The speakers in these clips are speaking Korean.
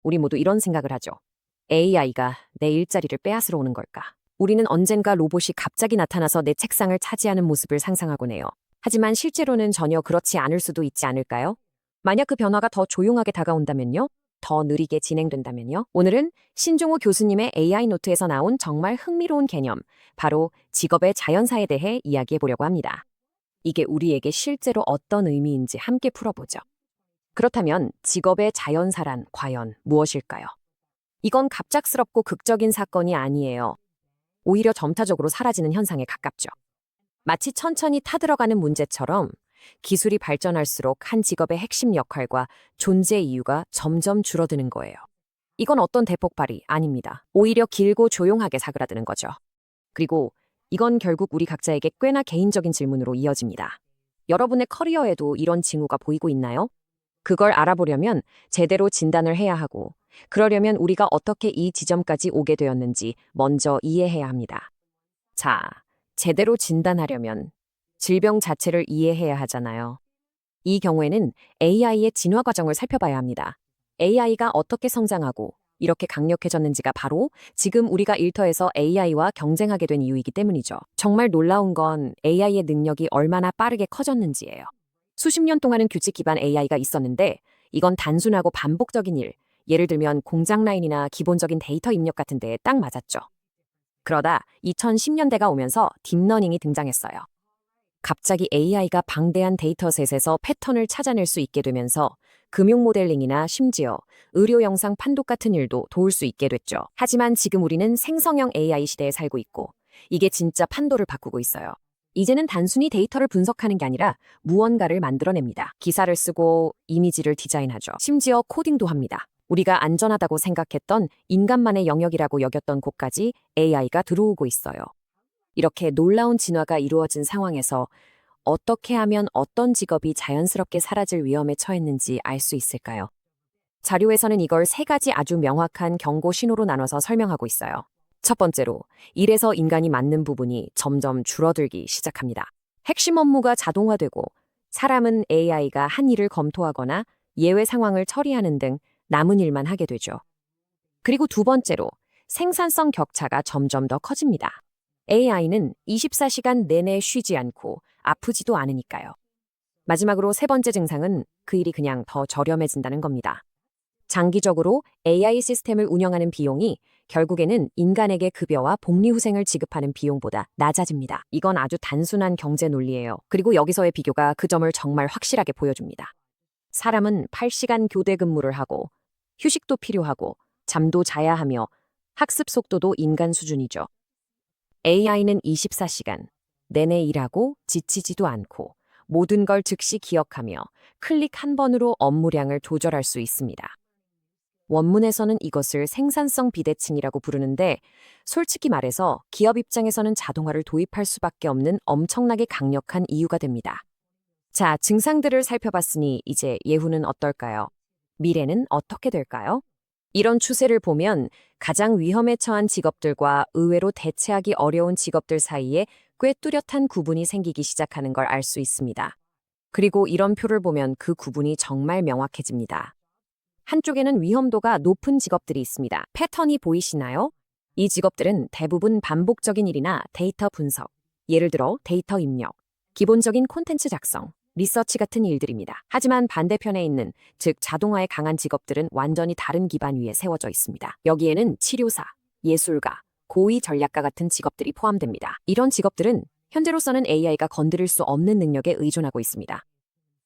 우리 모두 이런 생각을 하죠. AI가 내 일자리를 빼앗으러 오는 걸까? 우리는 언젠가 로봇이 갑자기 나타나서 내 책상을 차지하는 모습을 상상하곤 해요. 하지만 실제로는 전혀 그렇지 않을 수도 있지 않을까요? 만약 그 변화가 더 조용하게 다가온다면요? 더 느리게 진행된다면요? 오늘은 신종호 교수님의 AI 노트에서 나온 정말 흥미로운 개념, 바로 직업의 자연사에 대해 이야기해 보려고 합니다. 이게 우리에게 실제로 어떤 의미인지 함께 풀어보죠. 그렇다면 직업의 자연사란 과연 무엇일까요? 이건 갑작스럽고 극적인 사건이 아니에요. 오히려 점차적으로 사라지는 현상에 가깝죠. 마치 천천히 타들어가는 문제처럼 기술이 발전할수록 한 직업의 핵심 역할과 존재 이유가 점점 줄어드는 거예요. 이건 어떤 대폭발이 아닙니다. 오히려 길고 조용하게 사그라드는 거죠. 그리고 이건 결국 우리 각자에게 꽤나 개인적인 질문으로 이어집니다. 여러분의 커리어에도 이런 징후가 보이고 있나요? 그걸 알아보려면 제대로 진단을 해야 하고, 그러려면 우리가 어떻게 이 지점까지 오게 되었는지 먼저 이해해야 합니다. 자, 제대로 진단하려면 질병 자체를 이해해야 하잖아요. 이 경우에는 AI의 진화 과정을 살펴봐야 합니다. AI가 어떻게 성장하고 이렇게 강력해졌는지가 바로 지금 우리가 일터에서 AI와 경쟁하게 된 이유이기 때문이죠. 정말 놀라운 건 AI의 능력이 얼마나 빠르게 커졌는지예요. 수십 년 동안은 규칙 기반 AI가 있었는데 이건 단순하고 반복적인 일, 예를 들면 공장 라인이나 기본적인 데이터 입력 같은 데에 딱 맞았죠. 그러다 2010년대가 오면서 딥러닝이 등장했어요. 갑자기 AI가 방대한 데이터셋에서 패턴을 찾아낼 수 있게 되면서 금융 모델링이나 심지어 의료 영상 판독 같은 일도 도울 수 있게 됐죠. 하지만 지금 우리는 생성형 AI 시대에 살고 있고 이게 진짜 판도를 바꾸고 있어요. 이제는 단순히 데이터를 분석하는 게 아니라 무언가를 만들어냅니다. 기사를 쓰고 이미지를 디자인하죠. 심지어 코딩도 합니다. 우리가 안전하다고 생각했던 인간만의 영역이라고 여겼던 곳까지 AI가 들어오고 있어요. 이렇게 놀라운 진화가 이루어진 상황에서 어떻게 하면 어떤 직업이 자연스럽게 사라질 위험에 처했는지 알 수 있을까요? 자료에서는 이걸 세 가지 아주 명확한 경고 신호로 나눠서 설명하고 있어요. 첫 번째로, 일에서 인간이 맡는 부분이 점점 줄어들기 시작합니다. 핵심 업무가 자동화되고 사람은 AI가 한 일을 검토하거나 예외 상황을 처리하는 등 남은 일만 하게 되죠. 그리고 두 번째로, 생산성 격차가 점점 더 커집니다. AI는 24시간 내내 쉬지 않고 아프지도 않으니까요. 마지막으로 세 번째 증상은 그 일이 그냥 더 저렴해진다는 겁니다. 장기적으로 AI 시스템을 운영하는 비용이 결국에는 인간에게 급여와 복리후생을 지급하는 비용보다 낮아집니다. 이건 아주 단순한 경제 논리예요. 그리고 여기서의 비교가 그 점을 정말 확실하게 보여줍니다. 사람은 8시간 교대 근무를 하고 휴식도 필요하고 잠도 자야 하며 학습 속도도 인간 수준이죠. AI는 24시간 내내 일하고 지치지도 않고 모든 걸 즉시 기억하며 클릭 한 번으로 업무량을 조절할 수 있습니다. 원문에서는 이것을 생산성 비대칭이라고 부르는데 솔직히 말해서 기업 입장에서는 자동화를 도입할 수밖에 없는 엄청나게 강력한 이유가 됩니다. 자, 증상들을 살펴봤으니 이제 예후는 어떨까요? 미래는 어떻게 될까요? 이런 추세를 보면 가장 위험에 처한 직업들과 의외로 대체하기 어려운 직업들 사이에 꽤 뚜렷한 구분이 생기기 시작하는 걸 알 수 있습니다. 그리고 이런 표를 보면 그 구분이 정말 명확해집니다. 한쪽에는 위험도가 높은 직업들이 있습니다. 패턴이 보이시나요? 이 직업들은 대부분 반복적인 일이나 데이터 분석, 예를 들어 데이터 입력, 기본적인 콘텐츠 작성, 리서치 같은 일들입니다. 하지만 반대편에 있는, 즉 자동화에 강한 직업들은 완전히 다른 기반 위에 세워져 있습니다. 여기에는 치료사, 예술가, 고위 전략가 같은 직업들이 포함됩니다. 이런 직업들은 현재로서는 AI가 건드릴 수 없는 능력에 의존하고 있습니다.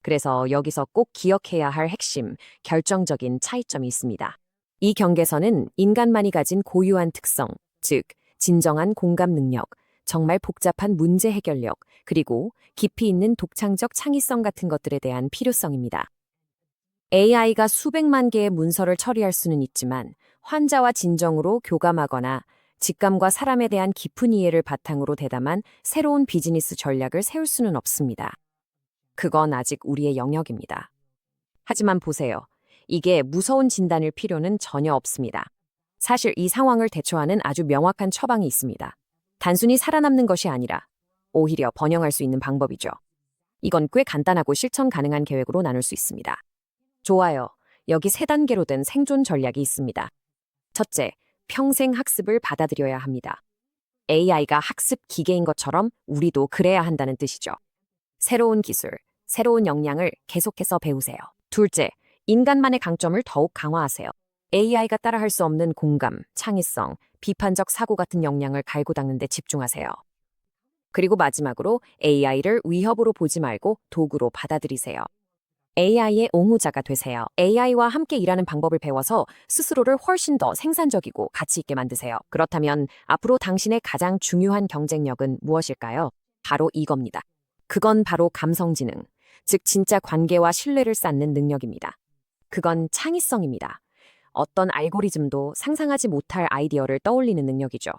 그래서 여기서 꼭 기억해야 할 핵심, 결정적인 차이점이 있습니다. 이 경계선은 인간만이 가진 고유한 특성, 즉 진정한 공감 능력, 정말 복잡한 문제 해결력, 그리고 깊이 있는 독창적 창의성 같은 것들에 대한 필요성입니다. AI가 수백만 개의 문서를 처리할 수는 있지만 환자와 진정으로 교감하거나 직감과 사람에 대한 깊은 이해를 바탕으로 대담한 새로운 비즈니스 전략을 세울 수는 없습니다. 그건 아직 우리의 영역입니다. 하지만 보세요. 이게 무서운 진단일 필요는 전혀 없습니다. 사실 이 상황을 대처하는 아주 명확한 처방이 있습니다. 단순히 살아남는 것이 아니라 오히려 번영할 수 있는 방법이죠. 이건 꽤 간단하고 실천 가능한 계획으로 나눌 수 있습니다. 좋아요. 여기 세 단계로 된 생존 전략이 있습니다. 첫째, 평생 학습을 받아들여야 합니다. AI가 학습 기계인 것처럼 우리도 그래야 한다는 뜻이죠. 새로운 기술, 새로운 역량을 계속해서 배우세요. 둘째, 인간만의 강점을 더욱 강화하세요. AI가 따라할 수 없는 공감, 창의성, 비판적 사고 같은 역량을 갈고 닦는 데 집중하세요. 그리고 마지막으로 AI를 위협으로 보지 말고 도구로 받아들이세요. AI의 옹호자가 되세요. AI와 함께 일하는 방법을 배워서 스스로를 훨씬 더 생산적이고 가치 있게 만드세요. 그렇다면 앞으로 당신의 가장 중요한 경쟁력은 무엇일까요? 바로 이겁니다. 그건 바로 감성지능, 즉 진짜 관계와 신뢰를 쌓는 능력입니다. 그건 창의성입니다. 어떤 알고리즘도 상상하지 못할 아이디어를 떠올리는 능력이죠.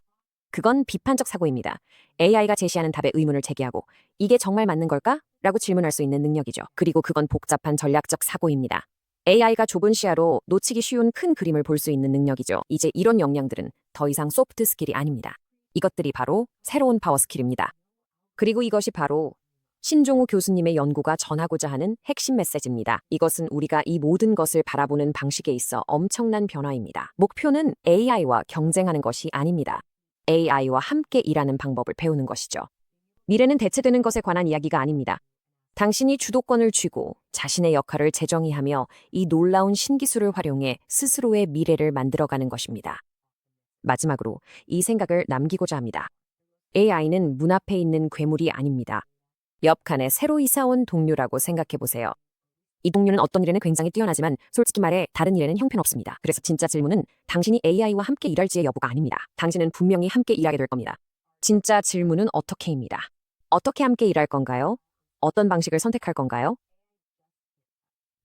그건 비판적 사고입니다. AI가 제시하는 답에 의문을 제기하고 이게 정말 맞는 걸까? 라고 질문할 수 있는 능력이죠. 그리고 그건 복잡한 전략적 사고입니다. AI가 좁은 시야로 놓치기 쉬운 큰 그림을 볼 수 있는 능력이죠. 이제 이런 역량들은 더 이상 소프트 스킬이 아닙니다. 이것들이 바로 새로운 파워 스킬입니다. 그리고 이것이 바로 신종우 교수님의 연구가 전하고자 하는 핵심 메시지입니다. 이것은 우리가 이 모든 것을 바라보는 방식에 있어 엄청난 변화입니다. 목표는 AI와 경쟁하는 것이 아닙니다. AI와 함께 일하는 방법을 배우는 것이죠. 미래는 대체되는 것에 관한 이야기가 아닙니다. 당신이 주도권을 쥐고 자신의 역할을 재정의하며 이 놀라운 신기술을 활용해 스스로의 미래를 만들어가는 것입니다. 마지막으로 이 생각을 남기고자 합니다. AI는 문 앞에 있는 괴물이 아닙니다. 옆 칸에 새로 이사온 동료라고 생각해 보세요. 이 동료는 어떤 일에는 굉장히 뛰어나지만 솔직히 말해 다른 일에는 형편없습니다. 그래서 진짜 질문은 당신이 AI와 함께 일할지의 여부가 아닙니다. 당신은 분명히 함께 일하게 될 겁니다. 진짜 질문은 어떻게입니다. 어떻게 함께 일할 건가요? 어떤 방식을 선택할 건가요?